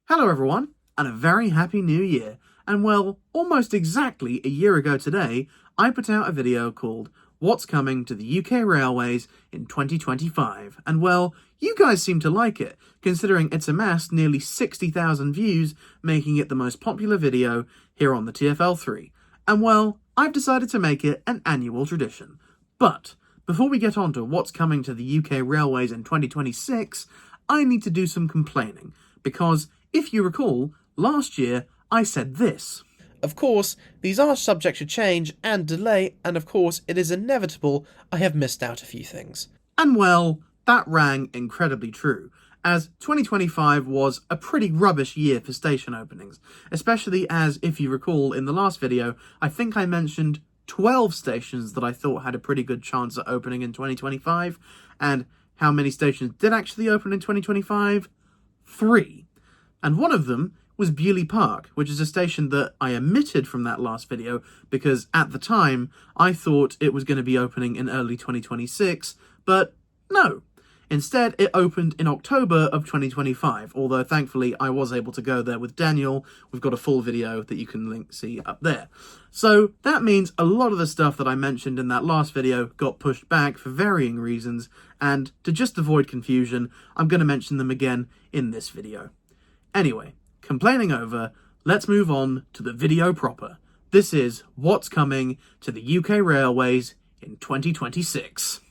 Hello everyone, and a very happy new year. And well, almost exactly a year ago today, I put out a video called What's Coming to the UK Railways in 2025. And well, you guys seem to like it, considering it's amassed nearly 60,000 views, making it the most popular video here on the TFL3. And well, I've decided to make it an annual tradition. But before we get on to what's coming to the UK Railways in 2026, I need to do some complaining, because if you recall, last year I said this. Of course, these are subject to change and delay, and of course, it is inevitable I have missed out a few things. And well, that rang incredibly true, as 2025 was a pretty rubbish year for station openings, especially as, if you recall, in the last video, I think I mentioned 12 stations that I thought had a pretty good chance at opening in 2025, and how many stations did actually open in 2025? 3. And one of them was Bewley Park, which is a station that I omitted from that last video because at the time I thought it was going to be opening in early 2026, but no. Instead, it opened in October of 2025, although thankfully I was able to go there with Daniel. We've got a full video that you can see up there. So that means a lot of the stuff that I mentioned in that last video got pushed back for varying reasons, and to just avoid confusion, I'm going to mention them again in this video. Anyway, complaining over, let's move on to the video proper. This is what's coming to the UK Railways in 2026.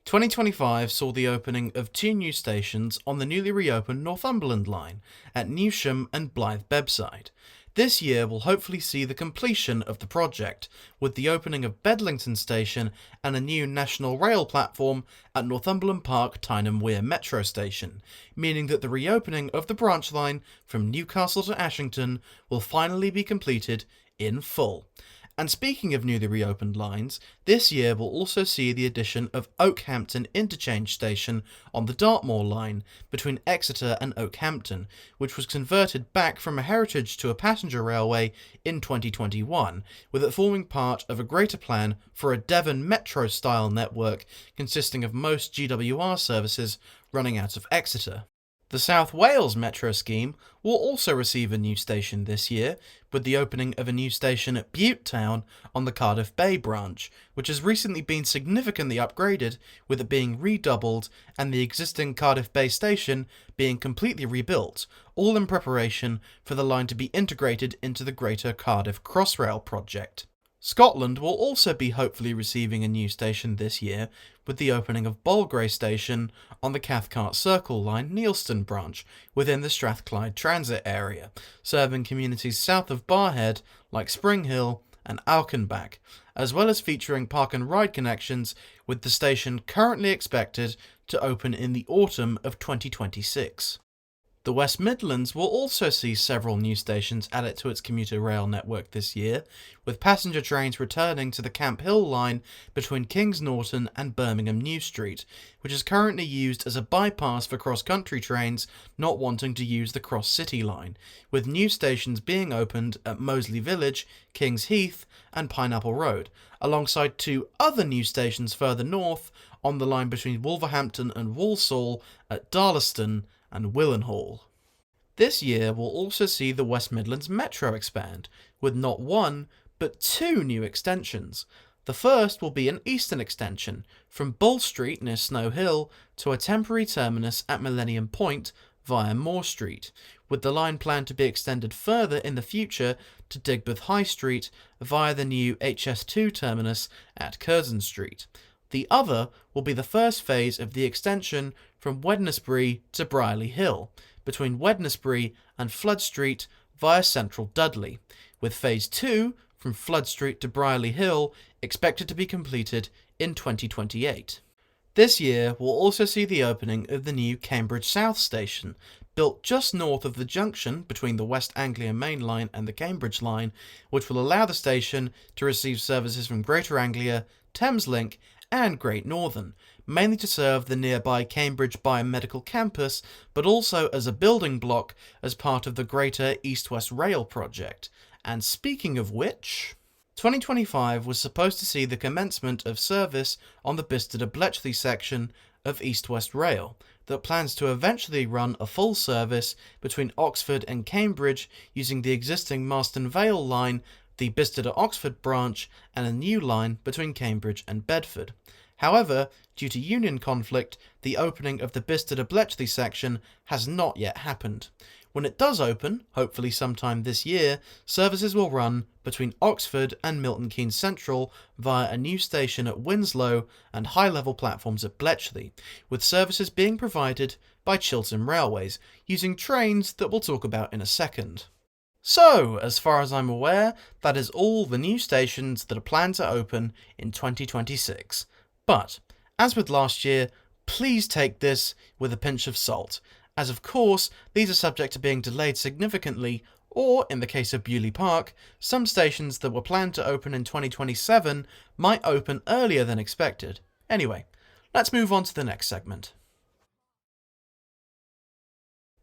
2025 saw the opening of 2 new stations on the newly reopened Northumberland line at Newsham and Blythe Bebbside. This year will hopefully see the completion of the project, with the opening of Bedlington Station and a new National Rail platform at Northumberland Park Tyneham Weir Metro Station, meaning that the reopening of the branch line from Newcastle to Ashington will finally be completed in full. And speaking of newly reopened lines, this year will also see the addition of Oakhampton Interchange Station on the Dartmoor line between Exeter and Oakhampton, which was converted back from a heritage to a passenger railway in 2021, with it forming part of a greater plan for a Devon Metro-style network consisting of most GWR services running out of Exeter. The South Wales Metro scheme will also receive a new station this year, with the opening of a new station at Bute Town on the Cardiff Bay branch, which has recently been significantly upgraded, with it being redoubled and the existing Cardiff Bay station being completely rebuilt, all in preparation for the line to be integrated into the Greater Cardiff Crossrail project. Scotland will also be hopefully receiving a new station this year, with the opening of Bolgrey Station on the Cathcart Circle Line Neilston branch within the Strathclyde Transit area, serving communities south of Barhead like Spring Hill and Alkenbach, as well as featuring park and ride connections, with the station currently expected to open in the autumn of 2026. The West Midlands will also see several new stations added to its commuter rail network this year, with passenger trains returning to the Camp Hill line between Kings Norton and Birmingham New Street, which is currently used as a bypass for cross-country trains not wanting to use the Cross-City line, with new stations being opened at Moseley Village, Kings Heath and Pineapple Road, alongside 2 other new stations further north on the line between Wolverhampton and Walsall at Darlaston and Willenhall. This year will also see the West Midlands Metro expand, with not 1 but 2 new extensions. The first will be an eastern extension, from Bull Street near Snow Hill to a temporary terminus at Millennium Point via Moore Street, with the line planned to be extended further in the future to Digbeth High Street via the new HS2 terminus at Curzon Street. The other will be the first phase of the extension from Wednesbury to Brierley Hill, between Wednesbury and Flood Street via Central Dudley, with phase 2 from Flood Street to Brierley Hill expected to be completed in 2028. This year will also see the opening of the new Cambridge South station, built just north of the junction between the West Anglia Main Line and the Cambridge Line, which will allow the station to receive services from Greater Anglia, Thameslink and Great Northern, mainly to serve the nearby Cambridge Biomedical Campus, but also as a building block as part of the Greater East-West Rail project. And speaking of which, 2025 was supposed to see the commencement of service on the Bicester to Bletchley section of East West Rail, that plans to eventually run a full service between Oxford and Cambridge using the existing Marston Vale line, the Bicester-Oxford branch, and a new line between Cambridge and Bedford. However, due to union conflict, the opening of the Bicester-to-Bletchley section has not yet happened. When it does open, hopefully sometime this year, services will run between Oxford and Milton Keynes Central via a new station at Winslow and high-level platforms at Bletchley, with services being provided by Chiltern Railways, using trains that we'll talk about in a second. So, as far as I'm aware, that is all the new stations that are planned to open in 2026. But, as with last year, please take this with a pinch of salt, as of course these are subject to being delayed significantly, or, in the case of Bewley Park, some stations that were planned to open in 2027 might open earlier than expected. Anyway, let's move on to the next segment.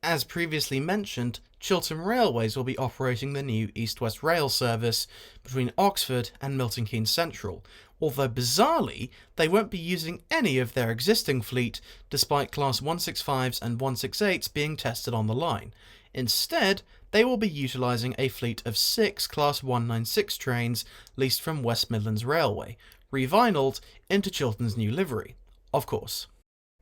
As previously mentioned, Chiltern Railways will be operating the new East-West Rail service between Oxford and Milton Keynes Central, although bizarrely they won't be using any of their existing fleet despite Class 165s and 168s being tested on the line. Instead, they will be utilising a fleet of 6 Class 196 trains leased from West Midlands Railway, revinyled into Chiltern's new livery, of course.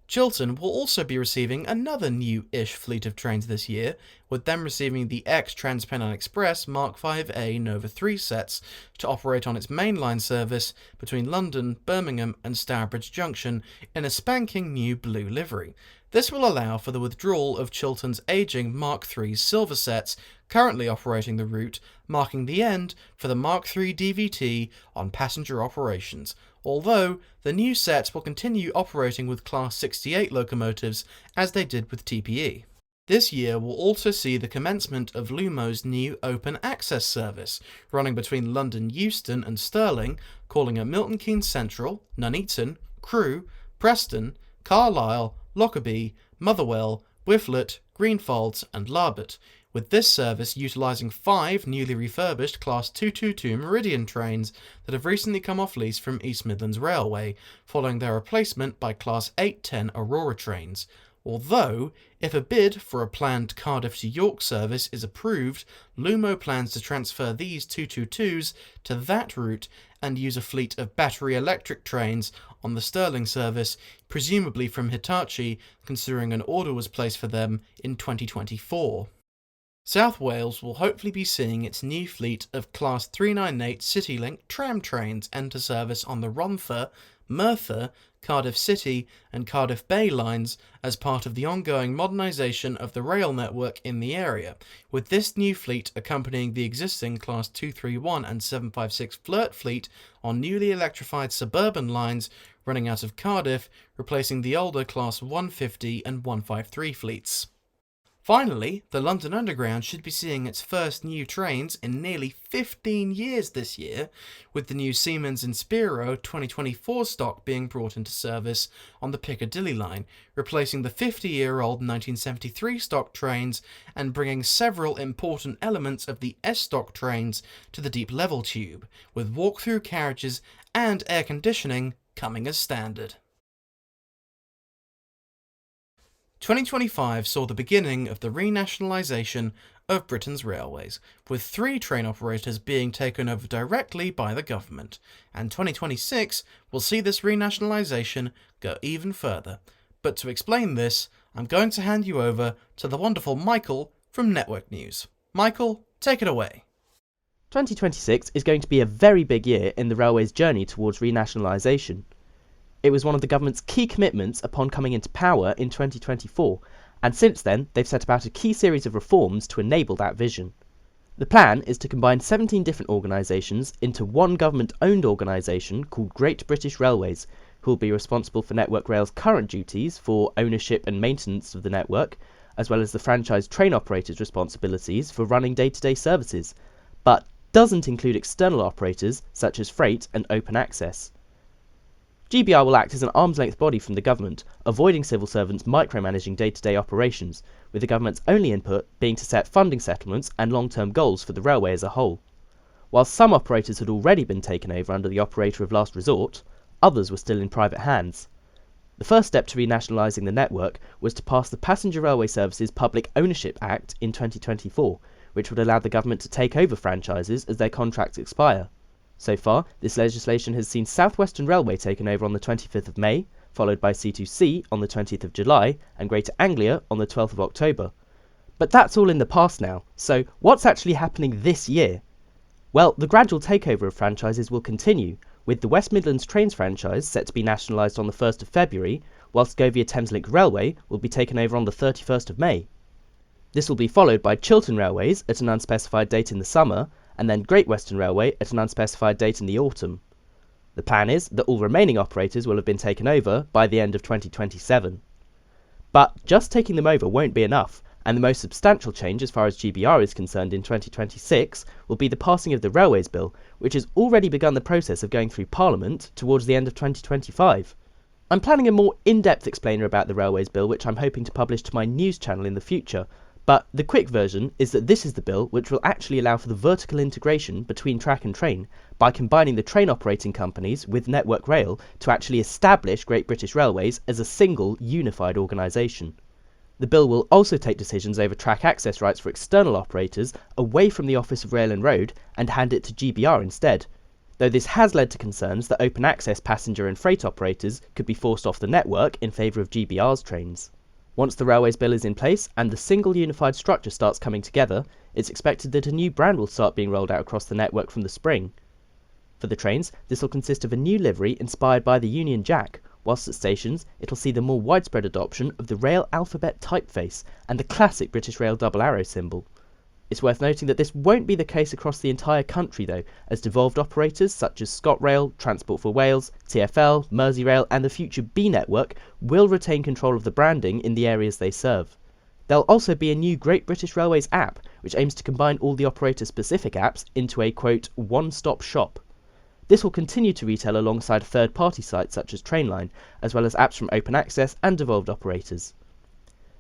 Chiltern will also be receiving another new-ish fleet of trains this year, with them receiving the ex-Transpennine Express Mark 5A Nova 3 sets to operate on its mainline service between London, Birmingham and Stourbridge Junction in a spanking new blue livery. This will allow for the withdrawal of Chiltern's ageing Mark III silver sets currently operating the route, marking the end for the Mark III DVT on passenger operations, although the new sets will continue operating with Class 68 locomotives as they did with TPE. This year will also see the commencement of Lumo's new open access service, running between London Euston and Stirling, calling at Milton Keynes Central, Nuneaton, Crewe, Preston, Carlisle, Lockerbie, Motherwell, Wiflet, Greenfalds and Larbert, with this service utilising 5 newly refurbished Class 222 Meridian trains that have recently come off lease from East Midlands Railway, following their replacement by Class 810 Aurora trains. Although, if a bid for a planned Cardiff to York service is approved, Lumo plans to transfer these 222s to that route and use a fleet of battery electric trains on the Stirling service, presumably from Hitachi, considering an order was placed for them in 2024. South Wales will hopefully be seeing its new fleet of Class 398 CityLink tram trains enter service on the Romford, Merthyr, Cardiff City and Cardiff Bay lines as part of the ongoing modernisation of the rail network in the area, with this new fleet accompanying the existing Class 231 and 756 Flirt fleet on newly electrified suburban lines running out of Cardiff, replacing the older Class 150 and 153 fleets. Finally, the London Underground should be seeing its first new trains in nearly 15 years this year, with the new Siemens Inspiro 2024 stock being brought into service on the Piccadilly line, replacing the 50-year-old 1973 stock trains and bringing several important elements of the S-stock trains to the deep level tube, with walk-through carriages and air conditioning coming as standard. 2025 saw the beginning of the re-nationalisation of Britain's railways, with 3 train operators being taken over directly by the government, and 2026 will see this re-nationalisation go even further. But to explain this, I'm going to hand you over to the wonderful Michael from Network News. Michael, take it away. 2026 is going to be a very big year in the railway's journey towards re-nationalisation. It was one of the government's key commitments upon coming into power in 2024, and since then they've set about a key series of reforms to enable that vision. The plan is to combine 17 different organisations into one government-owned organisation called Great British Railways, who will be responsible for Network Rail's current duties for ownership and maintenance of the network, as well as the franchise train operators' responsibilities for running day-to-day services, but doesn't include external operators such as freight and open access. GBR will act as an arm's-length body from the government, avoiding civil servants micromanaging day-to-day operations, with the government's only input being to set funding settlements and long-term goals for the railway as a whole. While some operators had already been taken over under the operator of last resort, others were still in private hands. The first step to renationalising the network was to pass the Passenger Railway Services Public Ownership Act in 2024, which would allow the government to take over franchises as their contracts expire. So far, this legislation has seen South Western Railway taken over on the 25th of May, followed by C2C on the 20th of July, and Greater Anglia on the 12th of October. But that's all in the past now, so what's actually happening this year? Well, the gradual takeover of franchises will continue, with the West Midlands Trains franchise set to be nationalised on the 1st of February, whilst Govia Thameslink Railway will be taken over on the 31st of May. This will be followed by Chiltern Railways at an unspecified date in the summer, and then Great Western Railway at an unspecified date in the autumn. The plan is that all remaining operators will have been taken over by the end of 2027. But just taking them over won't be enough, and the most substantial change as far as GBR is concerned in 2026 will be the passing of the Railways Bill, which has already begun the process of going through Parliament towards the end of 2025. I'm planning a more in-depth explainer about the Railways Bill, which I'm hoping to publish to my news channel in the future, but the quick version is that this is the bill which will actually allow for the vertical integration between track and train by combining the train operating companies with Network Rail to actually establish Great British Railways as a single unified organisation. The bill will also take decisions over track access rights for external operators away from the Office of Rail and Road and hand it to GBR instead, though this has led to concerns that open access passenger and freight operators could be forced off the network in favour of GBR's trains. Once the Railways Bill is in place and the single unified structure starts coming together, it's expected that a new brand will start being rolled out across the network from the spring. For the trains, this will consist of a new livery inspired by the Union Jack, whilst at stations it'll see the more widespread adoption of the Rail alphabet typeface and the classic British Rail double arrow symbol. It's worth noting that this won't be the case across the entire country though, as devolved operators such as ScotRail, Transport for Wales, TfL, Merseyrail and the future B network will retain control of the branding in the areas they serve. There'll also be a new Great British Railways app, which aims to combine all the operator-specific apps into a, quote, one-stop shop. This will continue to retail alongside third-party sites such as Trainline, as well as apps from open access and devolved operators.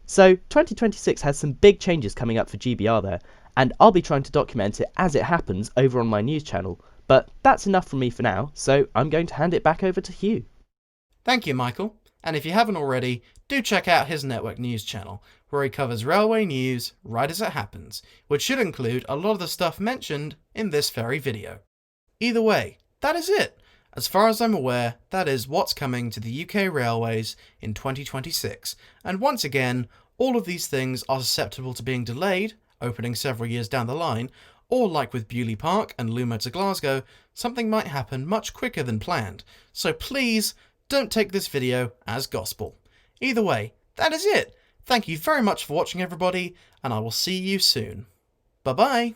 So 2026 has some big changes coming up for GBR there, and I'll be trying to document it as it happens over on my news channel. But that's enough from me for now, so I'm going to hand it back over to Hugh. Thank you, Michael. And if you haven't already, do check out his network news channel, where he covers railway news right as it happens, which should include a lot of the stuff mentioned in this very video. Either way, that is it. As far as I'm aware, that is what's coming to the UK railways in 2026, and once again, all of these things are susceptible to being delayed, opening several years down the line, or like with Bewley Park and Lumo to Glasgow, something might happen much quicker than planned, so please don't take this video as gospel. Either way, that is it. Thank you very much for watching everybody, and I will see you soon. Bye bye!